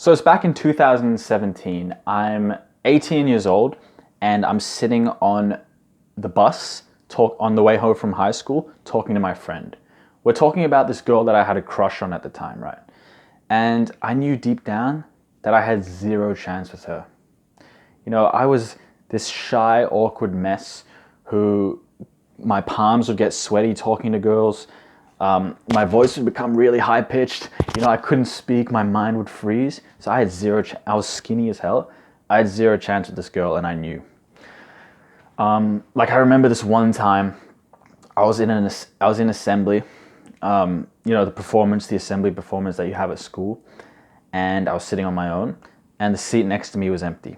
So it's back in 2017. I'm 18 years old and I'm sitting on the bus on the way home from high school talking to my friend. We're talking about this girl that I had a crush on at the time, right? And I knew deep down that I had zero chance with her. I was this shy, awkward mess who my palms would get sweaty talking to girls. My voice would become really high pitched. I couldn't speak. My mind would freeze. So I had zero. I was skinny as hell. I had zero chance with this girl, and I knew. I remember this one time, I was in assembly. The assembly performance that you have at school, and I was sitting on my own, and the seat next to me was empty.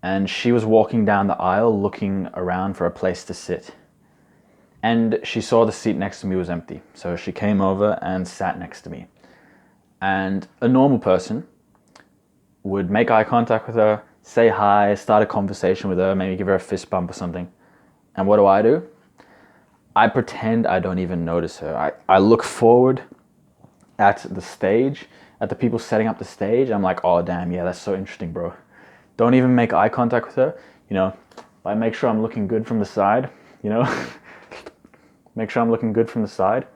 And she was walking down the aisle looking around for a place to sit. And she saw the seat next to me was empty. So she came over and sat next to me. And a normal person would make eye contact with her, say hi, start a conversation with her, maybe give her a fist bump or something. And what do? I pretend I don't even notice her. I look forward at the stage, at the people setting up the stage. I'm like, oh, damn, yeah, that's so interesting, bro. Don't even make eye contact with her. I make sure I'm looking good from the side, make sure I'm looking good from the side,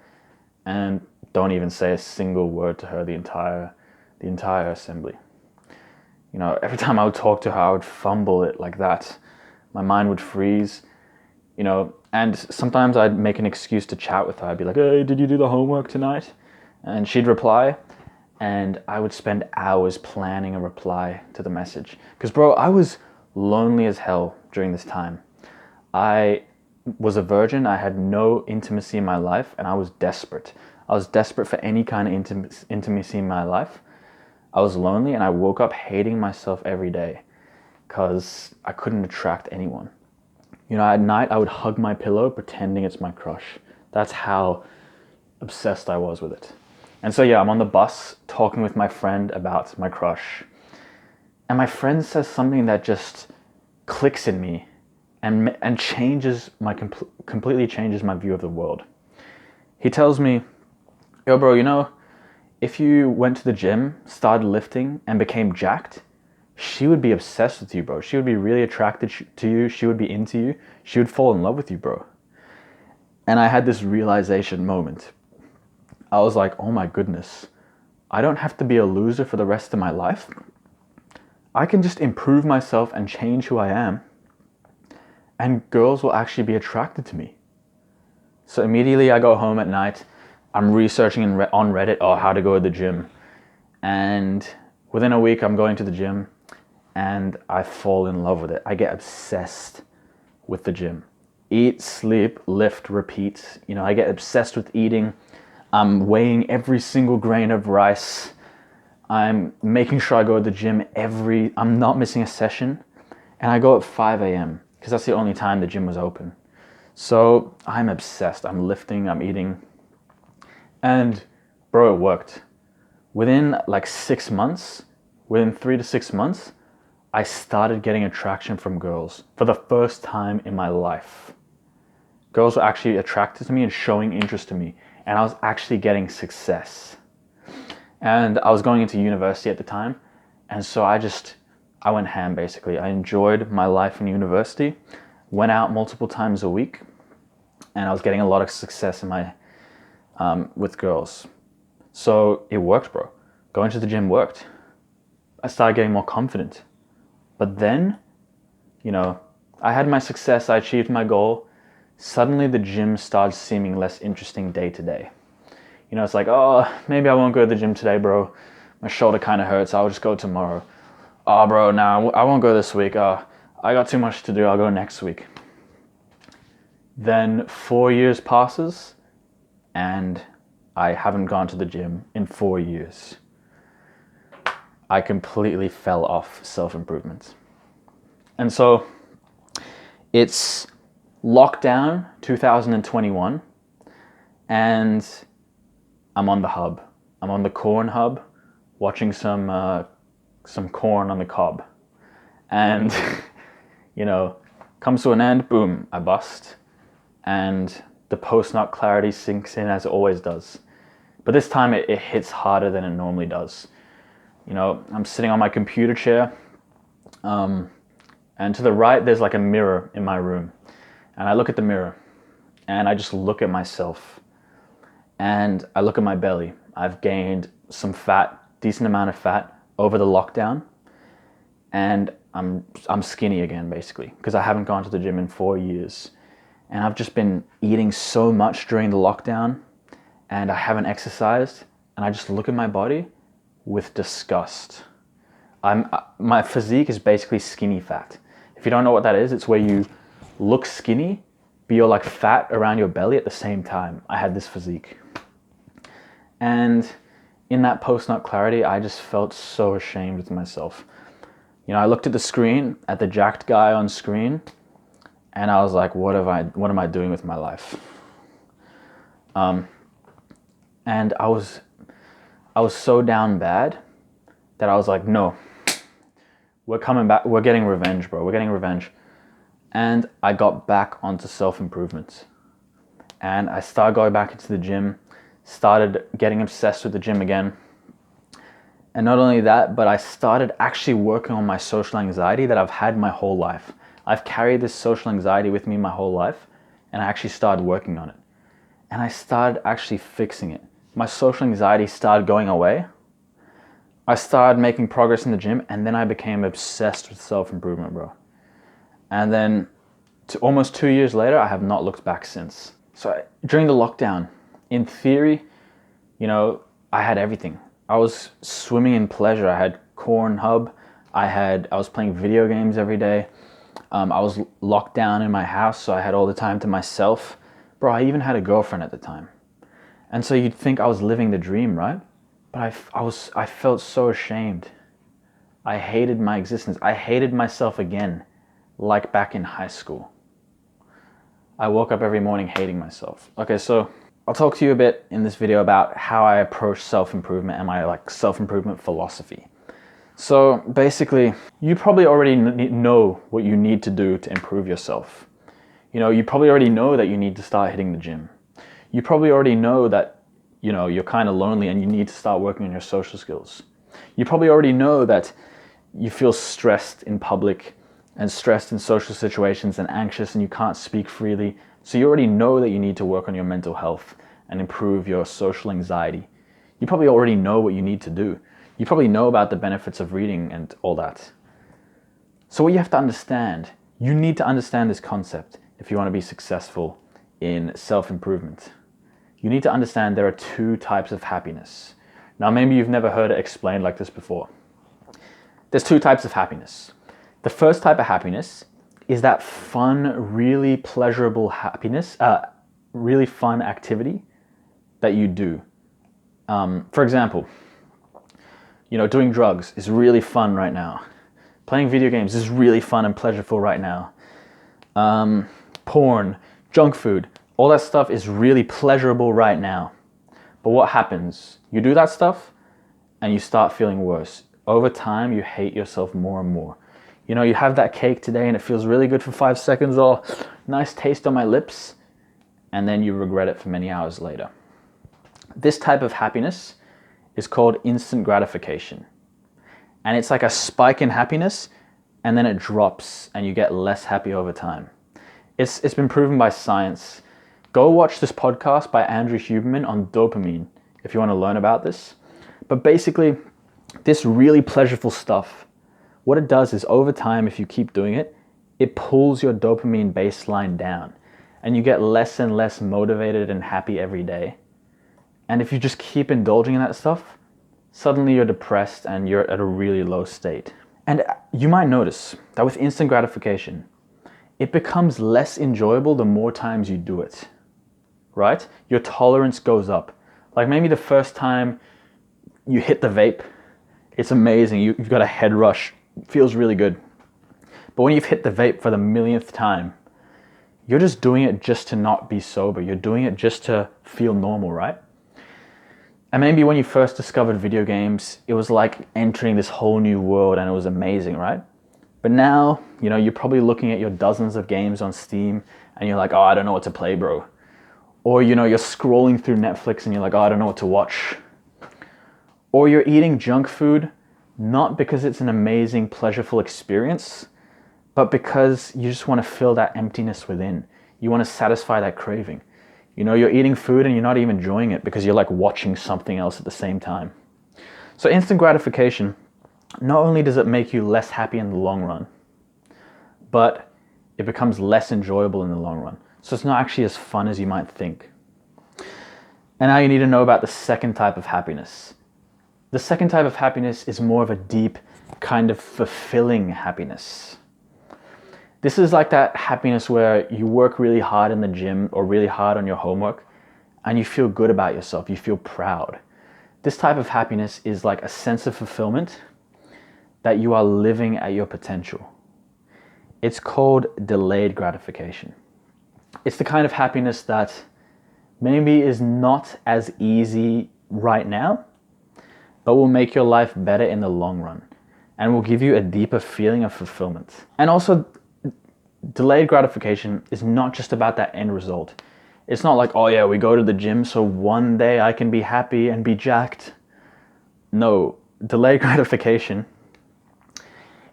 and don't even say a single word to her the entire assembly. Every time I would talk to her, I would fumble it like that. My mind would freeze, and sometimes I'd make an excuse to chat with her. I'd be like, hey, did you do the homework tonight? And she'd reply, and I would spend hours planning a reply to the message. Because, bro, I was lonely as hell during this time. I was a virgin. I had no intimacy in my life, and I was desperate. I was desperate for any kind of intimacy in my life. I was lonely, and I woke up hating myself every day because I couldn't attract anyone. At night, I would hug my pillow pretending it's my crush. That's how obsessed I was with it. And so, yeah, I'm on the bus talking with my friend about my crush. And my friend says something that just clicks in me and changes completely changes my view of the world. He tells me, yo, bro, if you went to the gym, started lifting, and became jacked, she would be obsessed with you, bro. She would be really attracted to you. She would be into you. She would fall in love with you, bro. And I had this realization moment. I was like, oh my goodness, I don't have to be a loser for the rest of my life. I can just improve myself and change who I am, and girls will actually be attracted to me. So immediately I go home at night, I'm researching on Reddit, how to go to the gym. And within a week, I'm going to the gym, and I fall in love with it. I get obsessed with the gym. Eat, sleep, lift, repeat. I get obsessed with eating. I'm weighing every single grain of rice. I'm making sure I go to the gym I'm not missing a session. And I go at 5 a.m. because that's the only time the gym was open. So I'm obsessed. I'm lifting, I'm eating. And bro, it worked. Within 6 months, within 3 to 6 months, I started getting attraction from girls for the first time in my life. Girls were actually attracted to me and showing interest to me. And I was actually getting success. And I was going into university at the time. And so I went ham basically. I enjoyed my life in university, went out multiple times a week, and I was getting a lot of success in with girls. So it worked, bro. Going to the gym worked. I started getting more confident. But then, I had my success, I achieved my goal. Suddenly the gym started seeming less interesting day to day. It's like, oh, maybe I won't go to the gym today, bro. My shoulder kind of hurts, I'll just go tomorrow. Oh, bro, nah, I won't go this week. I got too much to do, I'll go next week. Then 4 years passes, and I haven't gone to the gym in 4 years. I completely fell off self-improvement. And so it's lockdown 2021, and I'm on the hub. I'm on the corn hub, watching some corn on the cob. And, comes to an end, boom, I bust. And the post-nut clarity sinks in as it always does. But this time it hits harder than it normally does. You know, I'm sitting on my computer chair, and to the right, there's like a mirror in my room. And I look at the mirror, and I just look at myself. And I look at my belly. I've gained some fat, decent amount of fat over the lockdown. And I'm skinny again, basically, because I haven't gone to the gym in 4 years. And I've just been eating so much during the lockdown, and I haven't exercised. And I just look at my body with disgust. My physique is basically skinny fat. If you don't know what that is, it's where you look skinny, but you're like fat around your belly at the same time. I had this physique. And in that post-nut clarity, I just felt so ashamed with myself. You know, I looked at the screen, at the jacked guy on screen, and I was like, what am I doing with my life? And I was so down bad that I was like, no, we're coming back. We're getting revenge, bro. We're getting revenge. And I got back onto self-improvement. And I started going back into the gym, started getting obsessed with the gym again. And not only that, but I started actually working on my social anxiety that I've had my whole life. I've carried this social anxiety with me my whole life, and I actually started working on it. And I started actually fixing it. My social anxiety started going away. I started making progress in the gym, and then I became obsessed with self-improvement, bro. And then almost 2 years later, I have not looked back since. So during the lockdown, in theory, you know, I had everything. I was swimming in pleasure. I had Pornhub. I was playing video games every day. I was locked down in my house, so I had all the time to myself. Bro, I even had a girlfriend at the time. And so you'd think I was living the dream, right? But I felt so ashamed. I hated my existence. I hated myself again, like back in high school. I woke up every morning hating myself. Okay, so I'll talk to you a bit in this video about how I approach self-improvement and my self-improvement philosophy. So basically, you probably already know what you need to do to improve yourself. You know, you probably already know that you need to start hitting the gym. You probably already know that, you know, you're kind of lonely and you need to start working on your social skills. You probably already know that you feel stressed in public and stressed in social situations and anxious and you can't speak freely. So you already know that you need to work on your mental health and improve your social anxiety. You probably already know what you need to do. You probably know about the benefits of reading and all that. So what you have to understand, you need to understand this concept if you want to be successful in self-improvement. You need to understand there are two types of happiness. Now, maybe you've never heard it explained like this before. There's two types of happiness. The first type of happiness is that fun, really pleasurable happiness, really fun activity that you do. For example, you know, doing drugs is really fun right now. Playing video games is really fun and pleasurable right now. Porn, junk food, all that stuff is really pleasurable right now. But what happens? You do that stuff and you start feeling worse. Over time, you hate yourself more and more. You know, you have that cake today and it feels really good for 5 seconds. Oh, nice taste on my lips. And then you regret it for many hours later. This type of happiness is called instant gratification. And it's like a spike in happiness and then it drops and you get less happy over time. It's been proven by science. Go watch this podcast by Andrew Huberman on dopamine if you want to learn about this. But basically, this really pleasurable stuff, what it does is over time, if you keep doing it, it pulls your dopamine baseline down and you get less and less motivated and happy every day. And if you just keep indulging in that stuff, suddenly you're depressed and you're at a really low state. And you might notice that with instant gratification, it becomes less enjoyable the more times you do it, right? Your tolerance goes up. Like maybe the first time you hit the vape, it's amazing. You've got a head rush. It feels really good. But when you've hit the vape for the millionth time, you're just doing it just to not be sober. You're doing it just to feel normal, right? And maybe when you first discovered video games, it was like entering this whole new world and it was amazing, right? But now, you know, you're probably looking at your dozens of games on Steam and you're like, oh, I don't know what to play, bro. Or, you know, you're scrolling through Netflix and you're like, oh, I don't know what to watch. Or you're eating junk food not because it's an amazing, pleasureful experience, but because you just want to fill that emptiness within. You want to satisfy that craving. You know, you're eating food and you're not even enjoying it because you're like watching something else at the same time. So instant gratification, not only does it make you less happy in the long run, but it becomes less enjoyable in the long run. So it's not actually as fun as you might think. And now you need to know about the second type of happiness. The second type of happiness is more of a deep, kind of fulfilling happiness. This is like that happiness where you work really hard in the gym or really hard on your homework and you feel good about yourself, you feel proud. This type of happiness is like a sense of fulfillment that you are living at your potential. It's called delayed gratification. It's the kind of happiness that maybe is not as easy right now, but will make your life better in the long run and will give you a deeper feeling of fulfillment. And also, delayed gratification is not just about that end result. It's not like, oh yeah, we go to the gym so one day I can be happy and be jacked. No, delayed gratification,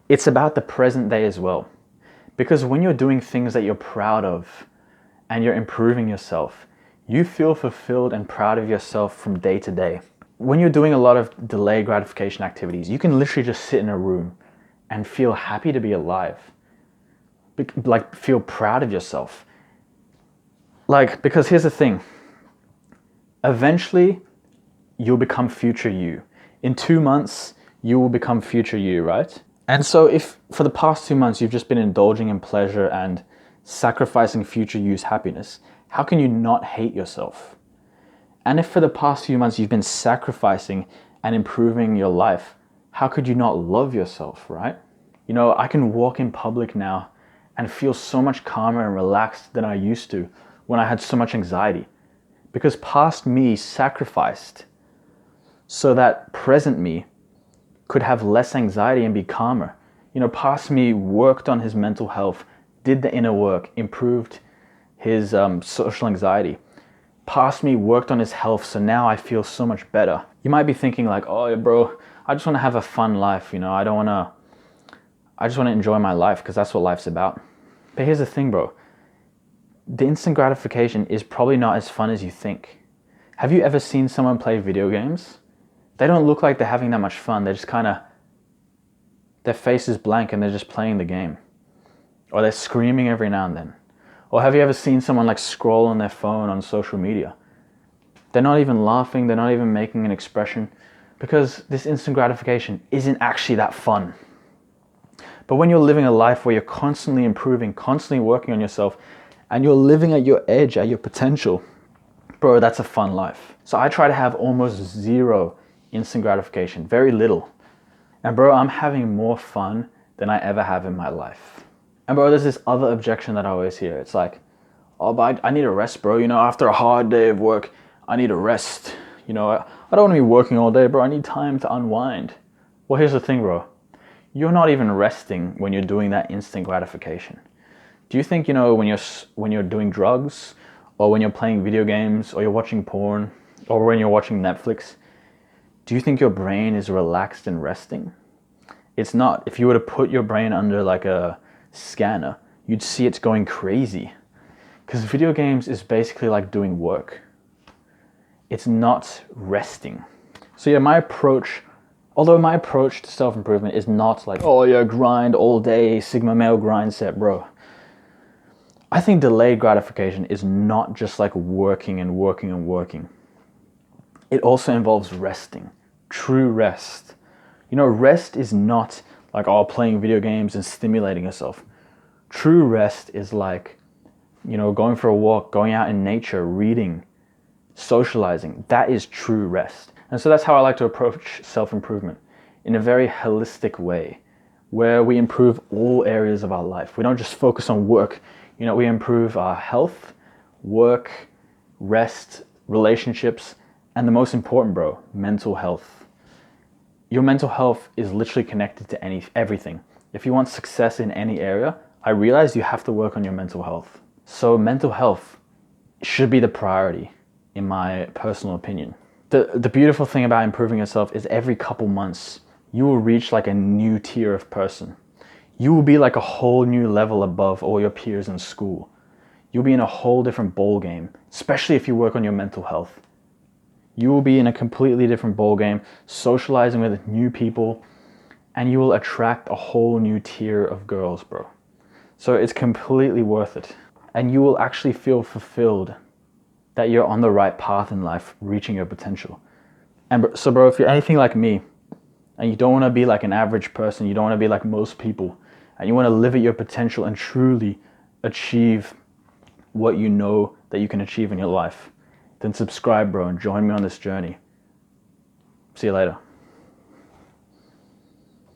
it's about the present day as well. Because when you're doing things that you're proud of and you're improving yourself, you feel fulfilled and proud of yourself from day to day. When you're doing a lot of delayed gratification activities, you can literally just sit in a room and feel happy to be alive. Like feel proud of yourself. Like, because here's the thing. Eventually, you'll become future you. In 2 months, you will become future you, right? And so if for the past 2 months you've just been indulging in pleasure and sacrificing future you's happiness, how can you not hate yourself? And if for the past few months you've been sacrificing and improving your life, how could you not love yourself, right? You know, I can walk in public now and feel so much calmer and relaxed than I used to when I had so much anxiety. Because past me sacrificed so that present me could have less anxiety and be calmer. You know, past me worked on his mental health, did the inner work, improved his social anxiety. Past me worked on his health, so now I feel so much better. You might be thinking like, oh yeah, bro, I just want to have a fun life, you know, I just want to enjoy my life because that's what life's about. But here's the thing, bro. The instant gratification is probably not as fun as you think. Have you ever seen someone play video games? They don't look like they're having that much fun. They're just their face is blank and they're just playing the game. Or they're screaming every now and then. Or have you ever seen someone like scroll on their phone on social media? They're not even laughing, they're not even making an expression because this instant gratification isn't actually that fun. But when you're living a life where you're constantly improving, constantly working on yourself, and you're living at your edge, at your potential, bro, that's a fun life. So I try to have almost zero instant gratification, very little. And bro, I'm having more fun than I ever have in my life. And bro, there's this other objection that I always hear. It's like, oh, but I need a rest, bro. You know, after a hard day of work, I need a rest. You know, I don't want to be working all day, bro. I need time to unwind. Well, here's the thing, bro. You're not even resting when you're doing that instant gratification. Do you think, you know, when you're doing drugs or when you're playing video games or you're watching porn or when you're watching Netflix, do you think your brain is relaxed and resting? It's not. If you were to put your brain under like a scanner, you'd see it's going crazy. Because video games is basically like doing work. It's not resting. So yeah, my approach to self-improvement is not like, oh yeah, grind all day, Sigma male grind set, bro. I think delayed gratification is not just like working and working and working. It also involves resting, true rest. You know, rest is not like, oh, playing video games and stimulating yourself. True rest is like, you know, going for a walk, going out in nature, reading, socializing. That is true rest. And so that's how I like to approach self-improvement, in a very holistic way, where we improve all areas of our life. We don't just focus on work. You know, we improve our health, work, rest, relationships, and the most important, bro, mental health. Your mental health is literally connected to everything. If you want success in any area, I realize you have to work on your mental health. So mental health should be the priority, in my personal opinion. The beautiful thing about improving yourself is every couple months, you will reach like a new tier of person. You will be like a whole new level above all your peers in school. You'll be in a whole different ball game, especially if you work on your mental health. You will be in a completely different ball game, socializing with new people, and you will attract a whole new tier of girls, bro. So it's completely worth it. And you will actually feel fulfilled that you're on the right path in life, reaching your potential. And so, bro, if you're anything like me, and you don't want to be like an average person, you don't want to be like most people, and you want to live at your potential and truly achieve what you know that you can achieve in your life, then subscribe, bro, and join me on this journey. See you later.